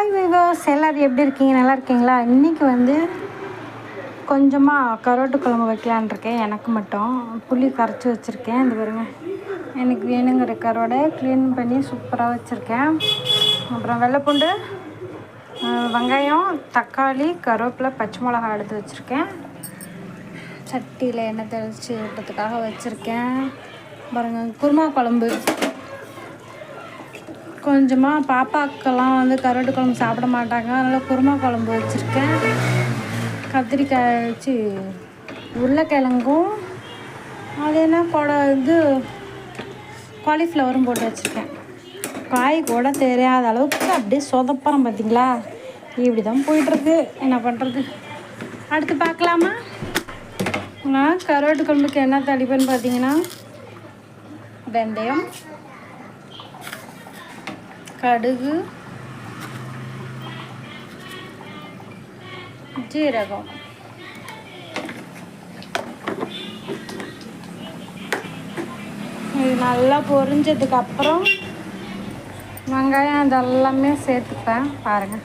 Hi viewers, எல்லோரும் எப்படி இருக்கீங்க? நல்லா இருக்கீங்களா? இன்றைக்கி வந்து கொஞ்சமாக கருவாட்டு குழம்பு வைக்கலான் இருக்கேன். எனக்கு மட்டும் புளி கரைச்சி வச்சுருக்கேன். இது பாருங்க, எனக்கு வேணுங்கிற கருவாடை க்ளீன் பண்ணி சூப்பராக வச்சுருக்கேன். அப்புறம் வெள்ளைப்பூண்டு, வெங்காயம், தக்காளி, கருவேப்பிலை, பச்சை மிளகாய் எடுத்து வச்சுருக்கேன். சட்டியில் எண்ணெய் தெளித்து விட்டதுக்காக வச்சுருக்கேன். பாருங்கள், குருமா குழம்பு. கொஞ்சமாக பாப்பாக்கெல்லாம் வந்து கருவாட்டு குழம்பு சாப்பிட மாட்டாங்க, அதனால் குருமா குழம்பு வச்சுருக்கேன். கத்திரிக்காய் வச்சு உருளைக்கிழங்கும் அது என்ன காலிஃப்ளவரும் போட்டு வச்சுருக்கேன். காய் கூட தெரியாத அளவுக்கு அப்படியே சொதப்புறோம் பார்த்திங்களா? இப்படி தான் போயிட்டுருக்கு. என்ன பண்ணுறது? அடுத்து பார்க்கலாமா? நான் கருவாட்டு குழம்புக்கு என்ன தடிப்பேன்னு பார்த்தீங்கன்னா, வெந்தயம், கடுகு, ஜீரகம், இது நல்லா பொரிஞ்சதுக்கு அப்புறம் வெங்காயம் அதெல்லாமே சேர்த்துப்பேன். பாருங்கள்,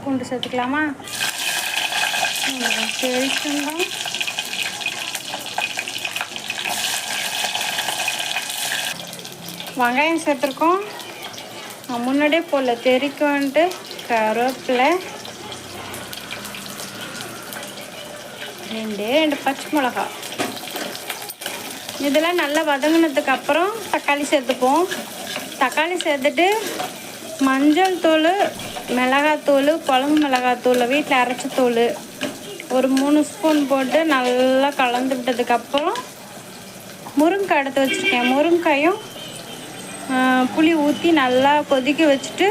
பூண்டு சேர்த்துக்கலாமா? தெரிச்சுதான் வெங்காயம் சேர்த்துருக்கோம். நான் முன்னாடியே போடல, தெரிக்கன்ட்டு கருவேப்பிலை, ரெண்டு பச்சை மிளகா. இதெல்லாம் நல்லா வதங்கினதுக்கு அப்புறம் தக்காளி சேர்த்துப்போம். தக்காளி சேர்த்துட்டு மஞ்சள் தூள், மிளகாத்தூள், குழம்பு மிளகாத்தூள், வீட்டில் அரைச்ச தூள் ஒரு 3 ஸ்பூன் போட்டு நல்லா கலந்து விட்டதுக்கப்புறம் முருங்கைக்காய் எடுத்து வச்சுருக்கேன். முருங்கைக்காயும் புளி ஊற்றி நல்லா கொதிக்க வச்சுட்டு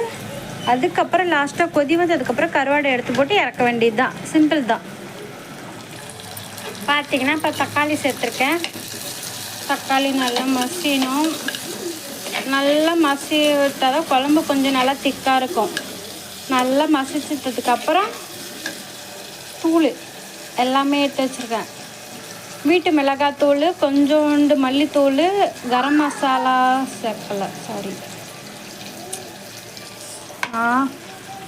அதுக்கப்புறம் லாஸ்ட்டாக கொதி வந்ததுக்கப்புறம் கருவாடை எடுத்து போட்டு இறக்க வேண்டியது தான். சிம்பிள் தான். பார்த்திங்கன்னா இப்போ தக்காளி சேர்த்துருக்கேன். தக்காளி நல்லா மசியணும். நல்லா மசி விட்டால் தான் குழம்பு கொஞ்சம் நல்லா திக்காக இருக்கும். நல்லா மசிச்சதுக்கப்புறம் தூள் எல்லாமே எடுத்து வச்சுருக்கேன். வீட்டு மிளகாத்தூள், கொஞ்சோண்டு மல்லித்தூள், கரம் மசாலா சேர்க்கலை, சாரி.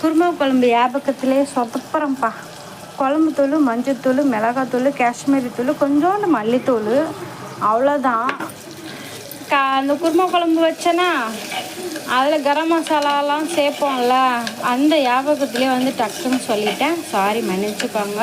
குருமா குழம்பு ஞாபகத்திலே சொதப்புறம்ப்பா. குழம்பு தூள், மஞ்சத்தூள், மிளகாத்தூள், காஷ்மீரி தூள், கொஞ்சோண்டு மல்லித்தூள், அவ்வளோதான். அந்த குருமா குழம்பு வச்சேன்னா அதில் கரம் மசாலாலாம் சேர்ப்போம்ல, அந்த ஞாபகத்துலேயே வந்து டக்குன்னு சொல்லிட்டேன். சாரி, மன்னிச்சுக்கோங்க.